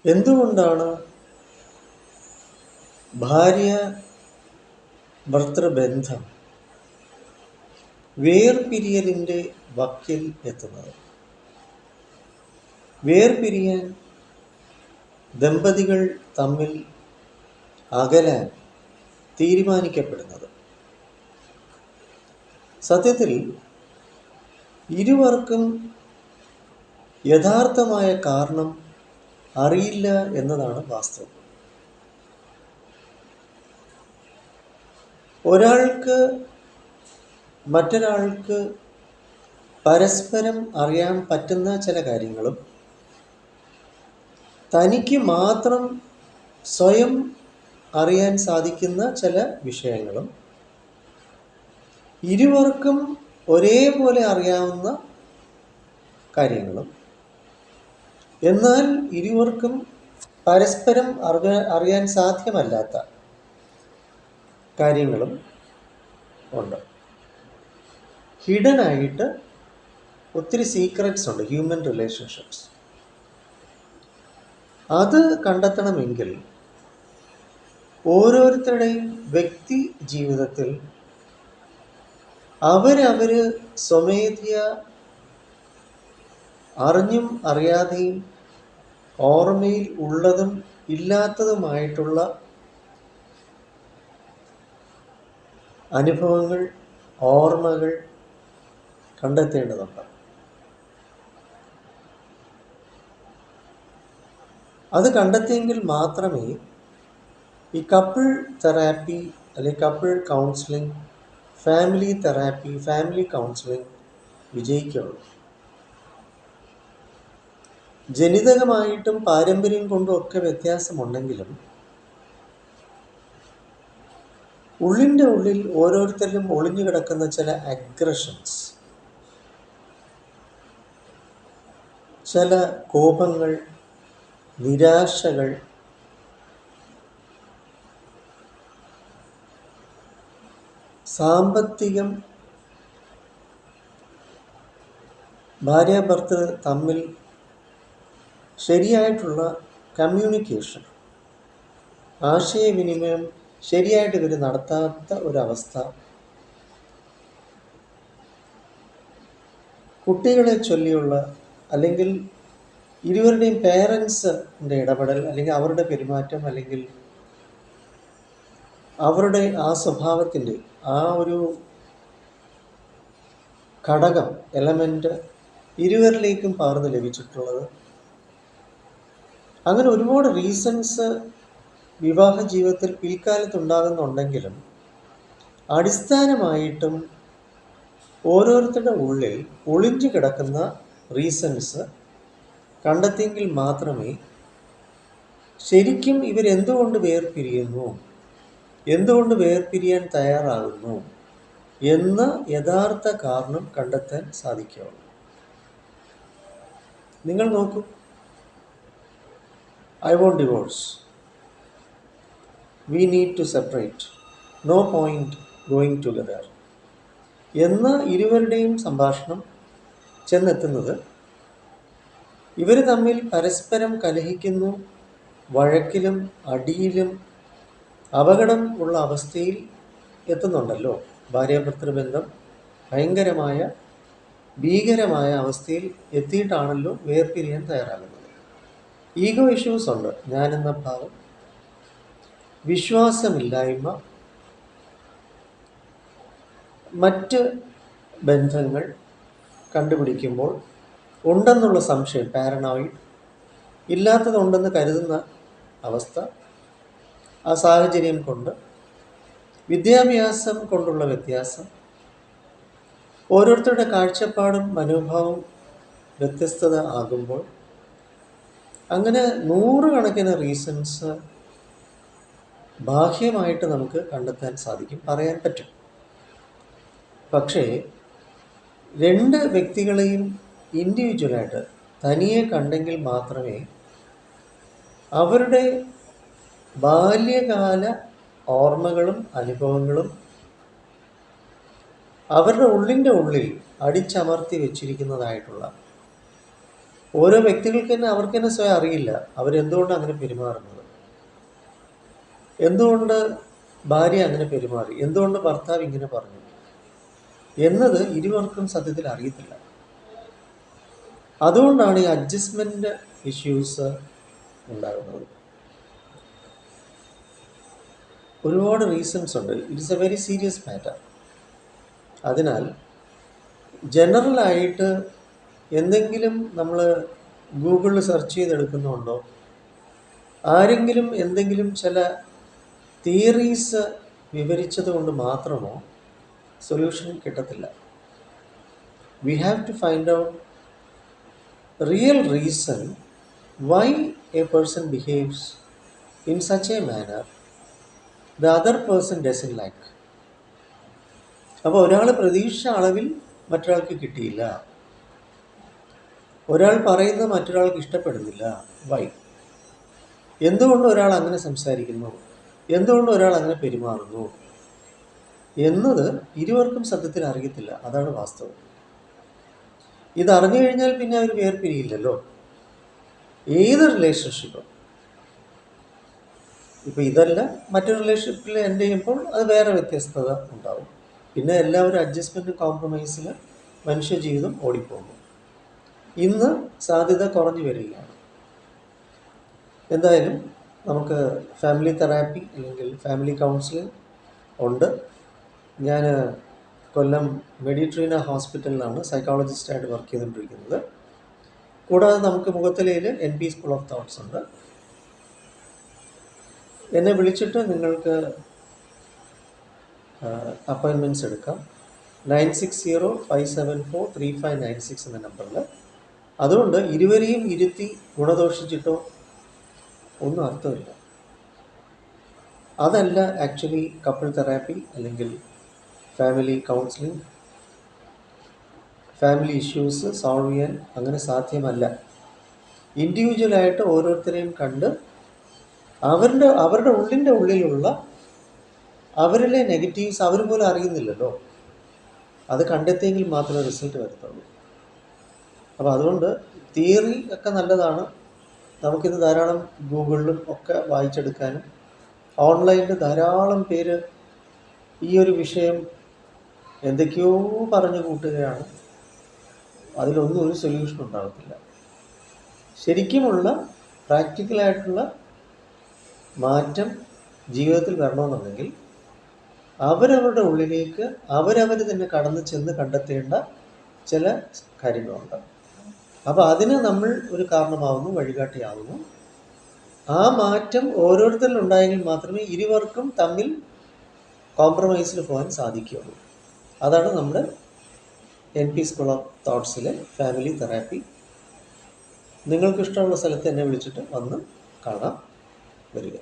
എന്തുകൊണ്ടാണ് ഭാര്യ ഭർതൃബന്ധം വേർപിരിയലിൻ്റെ വക്കിൽ എത്തുന്നത്? വേർപിരിയാൻ ദമ്പതികൾ തമ്മിൽ അകലാൻ തീരുമാനിക്കപ്പെടുന്നത് സത്യത്തിൽ ഇരുവർക്കും യഥാർത്ഥമായ കാരണം അറിയില്ല എന്നതാണ് വാസ്തവം. ഒരാൾക്ക് മറ്റൊരാൾക്ക് പരസ്പരം അറിയാൻ പറ്റുന്ന ചില കാര്യങ്ങളും തനിക്ക് മാത്രം സ്വയം അറിയാൻ സാധിക്കുന്ന ചില വിഷയങ്ങളും ഇരുവർക്കും ഒരേപോലെ അറിയാവുന്ന കാര്യങ്ങളും, എന്നാൽ ഇരുവർക്കും പരസ്പരം അറിയാൻ സാധ്യമല്ലാത്ത കാര്യങ്ങളും ഉണ്ട്. ഹിഡൻ ആയിട്ട് ഒത്തിരി സീക്രറ്റ്സ് ഉണ്ട് ഹ്യൂമൻ റിലേഷൻഷിപ്സ്. അത് കണ്ടെത്തണമെങ്കിൽ ഓരോരുത്തരുടെയും വ്യക്തി ജീവിതത്തിൽ അവരവർ സ്വമേധയ അറിഞ്ഞും അറിയാതെയും ഓർമ്മയിൽ ഉള്ളതും ഇല്ലാത്തതുമായിട്ടുള്ള അനുഭവങ്ങൾ, ഓർമ്മകൾ കണ്ടെത്തേണ്ടതുണ്ട്. അത് കണ്ടെത്തിയെങ്കിൽ മാത്രമേ ഈ കപ്പിൾ തെറാപ്പി അല്ലെങ്കിൽ couple counselling, family therapy, family counselling വിജയിക്കുള്ളൂ. ജനിതകമായിട്ടും പാരമ്പര്യം കൊണ്ടും ഒക്കെ വ്യത്യാസമുണ്ടെങ്കിലും ഉള്ളിൻ്റെ ഉള്ളിൽ ഓരോരുത്തരിലും ഒളിഞ്ഞു കിടക്കുന്ന ചില അഗ്രഷൻസ്, ചില കോപങ്ങൾ, നിരാശകൾ, സാമ്പത്തികം, ഭാര്യാഭർത്തൃ തമ്മിൽ ശരിയായിട്ടുള്ള കമ്മ്യൂണിക്കേഷൻ, ആശയവിനിമയം ശരിയായിട്ട് ഇവർ നടത്താത്ത ഒരവസ്ഥ, കുട്ടികളെ ചൊല്ലിയുള്ള അല്ലെങ്കിൽ ഇരുവരുടെയും പേരൻസിൻ്റെ ഇടപെടൽ, അല്ലെങ്കിൽ അവരുടെ പെരുമാറ്റം, അല്ലെങ്കിൽ അവരുടെ ആ സ്വഭാവത്തിൻ്റെ ആ ഒരു ഘടകം, എലമെൻ്റ് ഇരുവരിലേക്കും പകർന്ന് ലഭിച്ചിട്ടുള്ളത്. അങ്ങനെ ഒരുപാട് റീസൺസ് വിവാഹ ജീവിതത്തിൽ പിൽക്കാലത്തുണ്ടാകുന്നുണ്ടെങ്കിലും അടിസ്ഥാനമായിട്ടും ഓരോരുത്തരുടെ ഉള്ളിൽ ഒളിഞ്ഞു കിടക്കുന്ന റീസൺസ് കണ്ടെത്തിയെങ്കിൽ മാത്രമേ ശരിക്കും ഇവരെന്തുകൊണ്ട് വേർപിരിയുന്നു, എന്തുകൊണ്ട് വേർപിരിയാൻ തയ്യാറാകുന്നു എന്ന യഥാർത്ഥ കാരണം കണ്ടെത്താൻ സാധിക്കുകയുള്ളൂ. നിങ്ങൾ നോക്കൂ, I won't divorce, we need to separate, no point going together എന്ന ഇരുവരുടെയും സംഭാഷണം ചെന്നെത്തുന്നത് ഇവർ തമ്മിൽ പരസ്പരം കലഹിക്കുന്നു, വഴക്കിലും അടിയിലും അപകടം ഉള്ള അവസ്ഥയിൽ എത്തുന്നുണ്ടല്ലോ. ഭാര്യാഭർത്തൃബന്ധം ഭയങ്കരമായ ഭീകരമായ അവസ്ഥയിൽ എത്തിയിട്ടാണല്ലോ വേർപിരിയാൻ തയ്യാറാകുന്നത്. ഈഗോ ഇഷ്യൂസ് ഉണ്ട്, ഞാനെന്ന ഭാവം, വിശ്വാസമില്ലായ്മ, മറ്റ് ബന്ധങ്ങൾ കണ്ടുപിടിക്കുമ്പോൾ ഉണ്ടെന്നുള്ള സംശയം, പാരനോയിഡ്, ഇല്ലാത്തതുണ്ടെന്ന് കരുതുന്ന അവസ്ഥ, ആ സാഹചര്യം കൊണ്ട്, വിദ്യാഭ്യാസം കൊണ്ടുള്ള വ്യത്യാസം, ഓരോരുത്തരുടെ കാഴ്ചപ്പാടും മനോഭാവവും വ്യത്യസ്തത ആകുമ്പോൾ അങ്ങനെ നൂറുകണക്കിന് റീസൺസ് ബാഹ്യമായിട്ട് നമുക്ക് കണ്ടെത്താൻ സാധിക്കും, പറയാൻ പറ്റും. പക്ഷേ രണ്ട് വ്യക്തികളെയും ഇൻഡിവിജ്വലായിട്ട് തനിയെ കണ്ടെങ്കിൽ മാത്രമേ അവരുടെ ബാല്യകാല ഓർമ്മകളും അനുഭവങ്ങളും അവരുടെ ഉള്ളിൻ്റെ ഉള്ളിൽ അടിച്ചമർത്തി വെച്ചിരിക്കുന്നതായിട്ടുള്ള ഓരോ വ്യക്തികൾക്ക് തന്നെ അവർക്ക് തന്നെ സ്വയം അറിയില്ല അവരെന്തുകൊണ്ട് അങ്ങനെ പെരുമാറുന്നത്, എന്തുകൊണ്ട് ഭാര്യ അങ്ങനെ പെരുമാറി, എന്തുകൊണ്ട് ഭർത്താവ് ഇങ്ങനെ പറഞ്ഞു എന്നത് ഇരുവർക്കും സത്യത്തിൽ അറിയത്തില്ല. അതുകൊണ്ടാണ് ഈ അഡ്ജസ്റ്റ്മെന്റ് ഇഷ്യൂസ് ഉണ്ടാകുന്നത്. ഒരുപാട് റീസൺസ് ഉണ്ട്. It's A very serious matter. അതിനാൽ ജനറലായിട്ട് എന്തെങ്കിലും നമ്മൾ ഗൂഗിളിൽ സെർച്ച് ചെയ്തെടുക്കുന്നുണ്ടോ, ആരെങ്കിലും എന്തെങ്കിലും ചില തിയറീസ് വിവരിച്ചത് കൊണ്ട് മാത്രമോ സൊല്യൂഷൻ കിട്ടത്തില്ല. We have to find out real reason why a person behaves in such a manner the other person doesn't like. അപ്പോൾ ഒരാൾ പ്രതീക്ഷിച്ച അളവിൽ മറ്റൊരാൾക്ക് കിട്ടിയില്ല, ഒരാൾ പറയുന്നത് മറ്റൊരാൾക്ക് ഇഷ്ടപ്പെടുന്നില്ല. വൈ? എന്തുകൊണ്ട് ഒരാൾ അങ്ങനെ സംസാരിക്കുന്നു, എന്തുകൊണ്ട് ഒരാൾ അങ്ങനെ പെരുമാറുന്നു എന്നത് ഇരുവർക്കും സത്യത്തിൽ അറിയത്തില്ല. അതാണ് വാസ്തവം. ഇതറിഞ്ഞു കഴിഞ്ഞാൽ പിന്നെ അവർ വേർപിരിയില്ലല്ലോ. ഏത് റിലേഷൻഷിപ്പും, ഇപ്പോൾ ഇതല്ല മറ്റൊരു റിലേഷൻഷിപ്പിൽ എൻഡ് ചെയ്യുമ്പോൾ അത് വേറെ വ്യത്യസ്തത ഉണ്ടാവും. പിന്നെ എല്ലാവരും അഡ്ജസ്റ്റ്മെൻറ്റ് കോംപ്രമൈസിൽ മനുഷ്യ ജീവിതം ഓടിപ്പോകും. ഇന്ന് സാധ്യത കുറഞ്ഞു വരികയാണ്. എന്തായാലും നമുക്ക് ഫാമിലി തെറാപ്പി അല്ലെങ്കിൽ ഫാമിലി കൗൺസിലിംഗ് ഉണ്ട്. ഞാൻ കൊല്ലം മെഡിട്രീന ഹോസ്പിറ്റലിലാണ് സൈക്കോളജിസ്റ്റായിട്ട് വർക്ക് ചെയ്തുകൊണ്ടിരിക്കുന്നത്. കൂടാതെ നമുക്ക് മുഖത്തലയിൽ NP സ്കൂൾ ഓഫ് തോട്ട്സ് ഉണ്ട്. എന്നെ വിളിച്ചിട്ട് നിങ്ങൾക്ക് അപ്പോയിൻമെൻറ്റ്സ് എടുക്കാം. 9605743596 എന്ന നമ്പറിൽ. അതുകൊണ്ട് ഇരുവരെയും ഇരുത്തി ഗുണദോഷിച്ചിട്ടോ ഒന്നും അർത്ഥമില്ല. അതല്ല ആക്ച്വലി കപ്പിൾ തെറാപ്പി അല്ലെങ്കിൽ family counselling. Family issues solve ചെയ്യാൻ അങ്ങനെ സാധ്യമല്ല. ഇൻഡിവിജ്വലായിട്ട് ഓരോരുത്തരെയും കണ്ട് അവരുടെ ഉള്ളിലുള്ള അവരിലെ നെഗറ്റീവ്സ് അവർ പോലും അറിയുന്നില്ലല്ലോ, അത് കണ്ടെത്തിയെങ്കിൽ മാത്രമേ റിസൾട്ട് വരത്തുള്ളൂ. അപ്പോൾ അതുകൊണ്ട് തിയറി ഒക്കെ നല്ലതാണ്. നമുക്കിത് ധാരാളം ഗൂഗിളിലും ഒക്കെ വായിച്ചെടുക്കാനും, ഓൺലൈനിൽ ധാരാളം പേര് ഈ ഒരു വിഷയം എന്തൊക്കെയോ പറഞ്ഞു കൂട്ടുകയാണ്. അതിലൊന്നും ഒരു സൊല്യൂഷൻ ഉണ്ടാകത്തില്ല. ശരിക്കുമുള്ള പ്രാക്ടിക്കലായിട്ടുള്ള മാറ്റം ജീവിതത്തിൽ വരണമെന്നുണ്ടെങ്കിൽ അവരവരുടെ ഉള്ളിലേക്ക് അവരവർ തന്നെ കടന്നു ചെന്ന് കണ്ടെത്തേണ്ട ചില കാര്യങ്ങളുണ്ട്. അപ്പോൾ അതിന് നമ്മൾ ഒരു കാരണമാവുന്നു, വഴികാട്ടിയാവുന്നു. ആ മാറ്റം ഓരോരുത്തരിൽ ഉണ്ടായെങ്കിൽ മാത്രമേ ഇരുവർക്കും തമ്മിൽ കോംപ്രമൈസിൽ പോകാൻ സാധിക്കുകയുള്ളൂ. അതാണ് നമ്മുടെ NP സ്കൂൾ ഓഫ് തോട്ട്സിലെ ഫാമിലി തെറാപ്പി. നിങ്ങൾക്ക് ഇഷ്ടമുള്ള സ്ഥലത്ത് എന്നെ വിളിച്ചിട്ട് വന്ന് കാണാം, വരിക.